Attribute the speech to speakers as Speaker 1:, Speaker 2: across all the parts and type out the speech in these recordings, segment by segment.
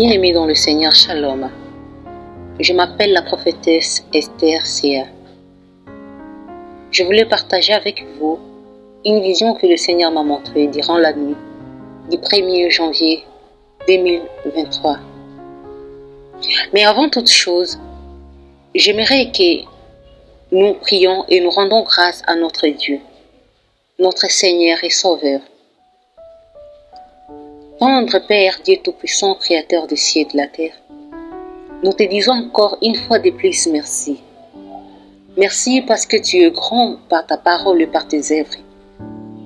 Speaker 1: Bien-aimés dans le Seigneur, Shalom. Je m'appelle la prophétesse Esther Sia. Je voulais partager avec vous une vision que le Seigneur m'a montrée durant la nuit du 1er janvier 2023. Mais avant toute chose, j'aimerais que nous prions et nous rendons grâce à notre Dieu, notre Seigneur et Sauveur. Tendre Père, Dieu Tout-Puissant, Créateur des cieux et de la terre, nous te disons encore une fois de plus merci. Merci parce que tu es grand par ta parole et par tes œuvres.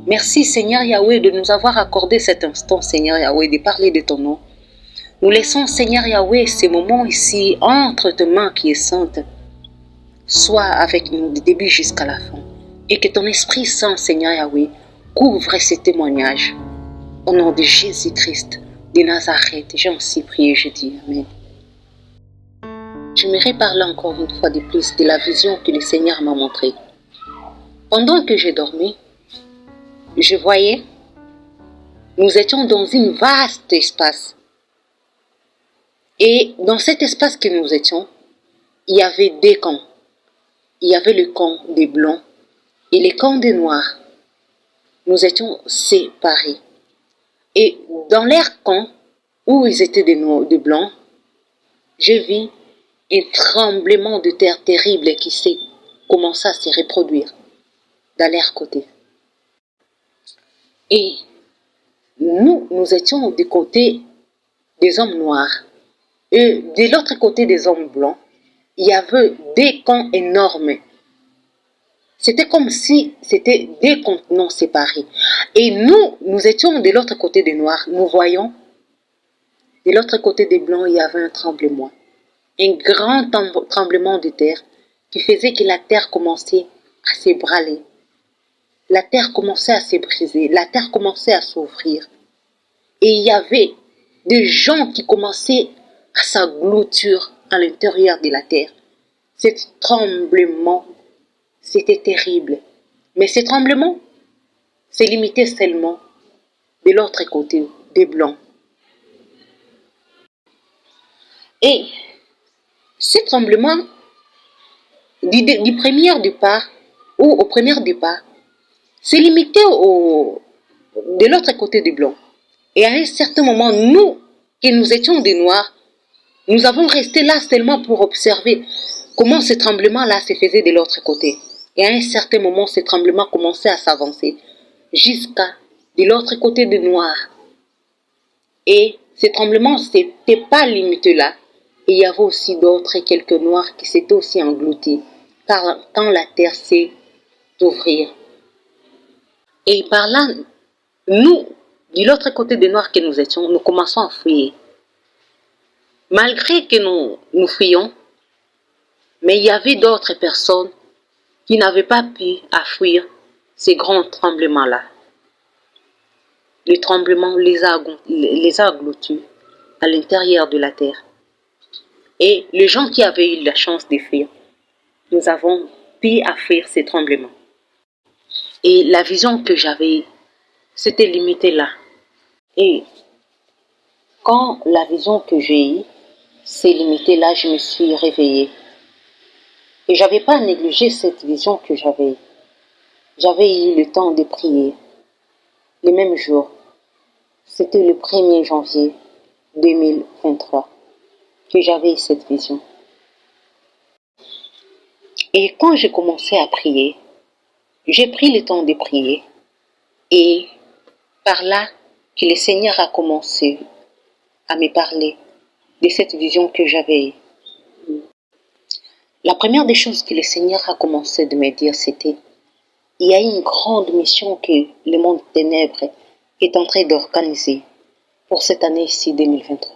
Speaker 1: Merci Seigneur Yahweh de nous avoir accordé cet instant, Seigneur Yahweh, de parler de ton nom. Nous laissons Seigneur Yahweh ces moments ici entre tes mains qui est sainte. Sois avec nous du début jusqu'à la fin. Et que ton Esprit Saint, Seigneur Yahweh, couvre ces témoignages. Au nom de Jésus-Christ de Nazareth, j'ai ainsi prié, je dis Amen. J'aimerais parler encore une fois de plus de la vision que le Seigneur m'a montrée. Pendant que j'ai dormi, je voyais, nous étions dans un vaste espace. Et dans cet espace que nous étions, il y avait deux camps. Il y avait le camp des blancs et le camp des noirs. Nous étions séparés. Et dans leur camp, où ils étaient des blancs, j'ai vu un tremblement de terre terrible qui s'est commencé à se reproduire dans leur côté. Et nous étions du côté des hommes noirs. Et de l'autre côté des hommes blancs, il y avait deux camps énormes. C'était comme si c'était deux continents séparés. Et nous étions de l'autre côté des noirs. Nous voyons, de l'autre côté des blancs, il y avait un tremblement. Un grand tremblement de terre qui faisait que la terre commençait à s'ébranler. La terre commençait à se briser. La terre commençait à s'ouvrir. Et il y avait des gens qui commençaient à s'aggloutir à l'intérieur de la terre. Ce tremblement, c'était terrible. Mais ce tremblement s'est limité seulement de l'autre côté, des blancs. Et ce tremblement, du premier départ, ou au premier départ, s'est limité de l'autre côté des blancs. Et à un certain moment, nous, qui nous étions des noirs, nous avons resté là seulement pour observer comment ce tremblement-là se faisait de l'autre côté. Et à un certain moment, ce tremblement commençait à s'avancer jusqu'à de l'autre côté des noirs. Et ce tremblement ne s'était pas limité là. Et il y avait aussi d'autres, quelques noirs qui s'étaient aussi engloutis quand la terre s'est ouverte. Et par là, nous, de l'autre côté des noirs que nous étions, nous commençons à fuir. Malgré que nous fuyions, mais il y avait d'autres personnes qui n'avaient pas pu fuir ces grands tremblements-là. Le tremblement les a aggloutis à l'intérieur de la terre. Et les gens qui avaient eu la chance de fuir, nous avons pu fuir ces tremblements. Et la vision que j'avais, c'était limité là. Et quand la vision que j'ai eue s'est limitée là, je me suis réveillée. Et je n'avais pas négligé cette vision que j'avais. J'avais eu le temps de prier. Le même jour, c'était le 1er janvier 2023 que j'avais eu cette vision. Et quand j'ai commencé à prier, j'ai pris le temps de prier. Et par là que le Seigneur a commencé à me parler de cette vision que j'avais eue. La première des choses que le Seigneur a commencé de me dire, c'était: il y a une grande mission que le monde ténèbres est en train d'organiser pour cette année-ci 2023.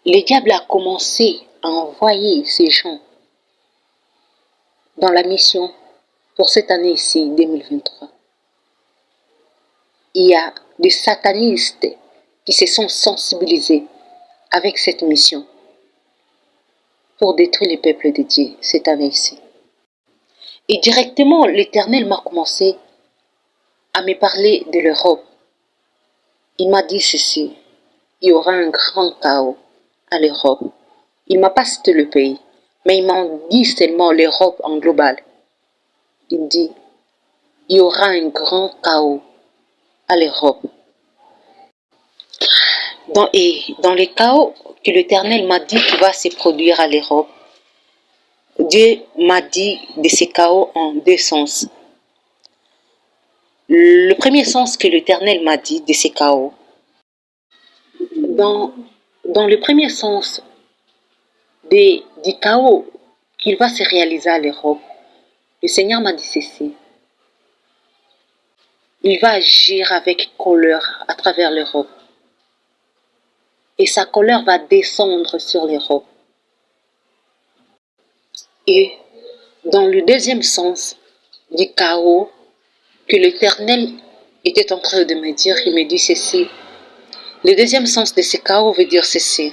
Speaker 1: Le diable a commencé à envoyer ces gens dans la mission pour cette année-ci 2023. Il y a des satanistes qui se sont sensibilisés avec cette mission pour détruire le peuple de Dieu cette année-ci. Et directement, l'Éternel m'a commencé à me parler de l'Europe. Il m'a dit ceci: il y aura un grand chaos à l'Europe. Il ne m'a pas cité le pays, mais il m'en dit seulement l'Europe en global. Il dit, il y aura un grand chaos à l'Europe. Dans les chaos que l'Éternel m'a dit qu'il va se produire à l'Europe, Dieu m'a dit de ces chaos en deux sens. Le premier sens que l'Éternel m'a dit de ces chaos, dans le premier sens du chaos qu'il va se réaliser à l'Europe, le Seigneur m'a dit ceci. Il va agir avec colère à travers l'Europe. Et sa colère va descendre sur l'Europe. Et dans le deuxième sens du chaos que l'Éternel était en train de me dire, il me dit ceci. Le deuxième sens de ce chaos veut dire ceci.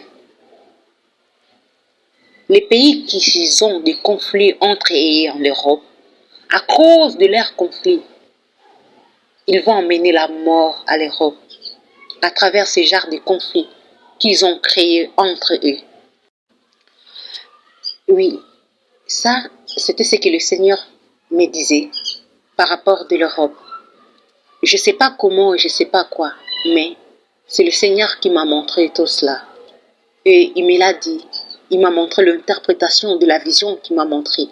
Speaker 1: Les pays qui ont des conflits entre eux en Europe, à cause de leurs conflits, ils vont emmener la mort à l'Europe à travers ces genres de conflits qu'ils ont créés entre eux. Oui, ça, c'était ce que le Seigneur me disait par rapport de l'Europe. Je ne sais pas comment et je ne sais pas quoi, mais c'est le Seigneur qui m'a montré tout cela. Et il me l'a dit. Il m'a montré l'interprétation de la vision qu'il m'a montrée.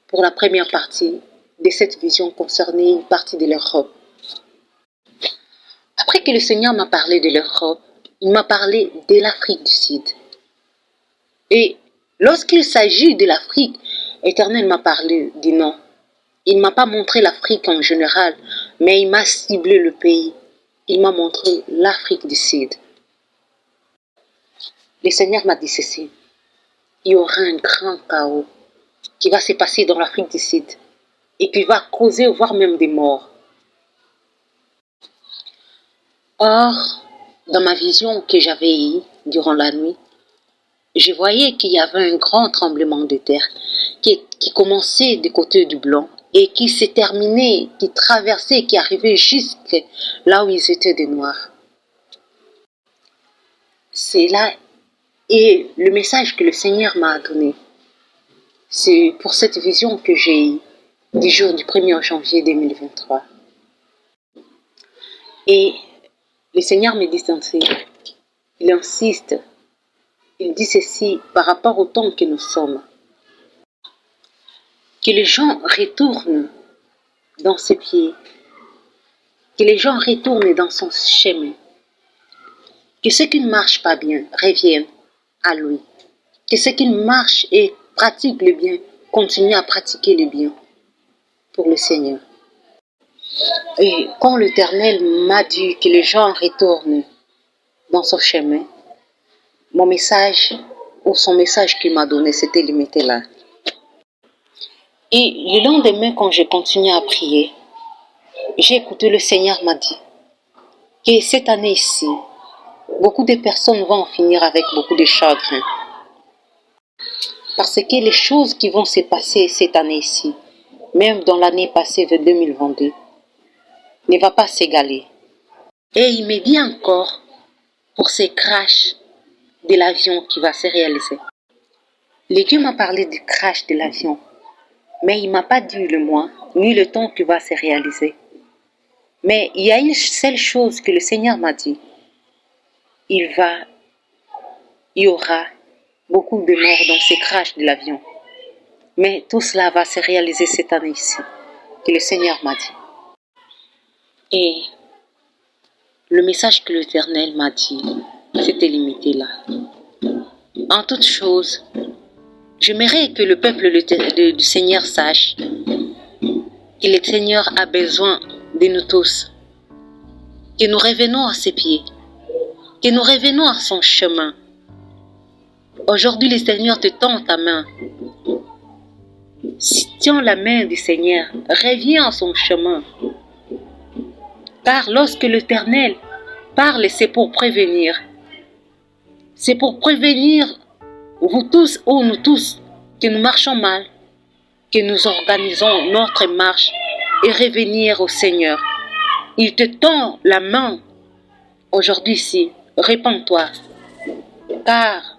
Speaker 1: Pour la première partie de cette vision concernait une partie de l'Europe. Après que le Seigneur m'a parlé de l'Europe, il m'a parlé de l'Afrique du Sud. Et lorsqu'il s'agit de l'Afrique, l'Éternel m'a parlé du nom. Il ne m'a pas montré l'Afrique en général, mais il m'a ciblé le pays. Il m'a montré l'Afrique du Sud. Le Seigneur m'a dit ceci. Il y aura un grand chaos qui va se passer dans l'Afrique du Sud et qui va causer, voire même des morts. Or, dans ma vision que j'avais eue durant la nuit, je voyais qu'il y avait un grand tremblement de terre qui commençait du côté du blanc et qui s'est terminé, qui traversait, qui arrivait jusque là où ils étaient des noirs. C'est là, et le message que le Seigneur m'a donné, c'est pour cette vision que j'ai eue du jour du 1er janvier 2023. Et le Seigneur me dit ceci, il insiste, il dit ceci par rapport au temps que nous sommes. Que les gens retournent dans ses pieds, que les gens retournent dans son chemin, que ceux qui ne marchent pas bien reviennent à lui, que ceux qui marchent et pratiquent le bien continuent à pratiquer le bien pour le Seigneur. Et quand l'Éternel m'a dit que les gens retournent dans son chemin, mon message ou son message qu'il m'a donné, c'était limité là. Et le lendemain, quand j'ai continué à prier, j'ai écouté le Seigneur m'a dit que cette année-ci, beaucoup de personnes vont en finir avec beaucoup de chagrin. Parce que les choses qui vont se passer cette année-ci, même dans l'année passée de 2022, ne va pas s'égaler. Et il me dit encore pour ces crashs de l'avion qui va se réaliser. Le Dieu m'a parlé du crash de l'avion, mais il ne m'a pas dit le mois ni le temps qui va se réaliser. Mais il y a une seule chose que le Seigneur m'a dit. Il y aura beaucoup de morts dans ces crashs de l'avion. Mais tout cela va se réaliser cette année-ci, que le Seigneur m'a dit. Et le message que l'Éternel m'a dit, c'était limité là. En toute chose, j'aimerais que le peuple du Seigneur sache que le Seigneur a besoin de nous tous, que nous revenons à ses pieds, que nous revenons à son chemin. Aujourd'hui, le Seigneur te tend ta main. Tiens la main du Seigneur, reviens à son chemin. Car lorsque l'Éternel parle, c'est pour prévenir. C'est pour prévenir vous tous ou nous tous que nous marchons mal, que nous organisons notre marche et revenir au Seigneur. Il te tend la main aujourd'hui ici, répands-toi, car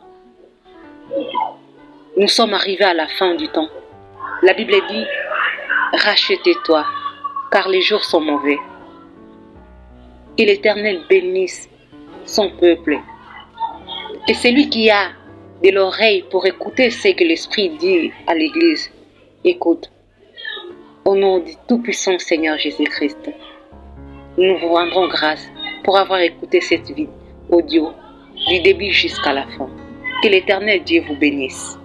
Speaker 1: nous sommes arrivés à la fin du temps. La Bible dit, rachetez-toi, car les jours sont mauvais. Que l'Éternel bénisse son peuple. Que celui qui a de l'oreille pour écouter ce que l'Esprit dit à l'Église, écoute. Au nom du tout-puissant Seigneur Jésus-Christ, nous vous rendrons grâce pour avoir écouté cette vidéo audio du début jusqu'à la fin. Que l'Éternel Dieu vous bénisse.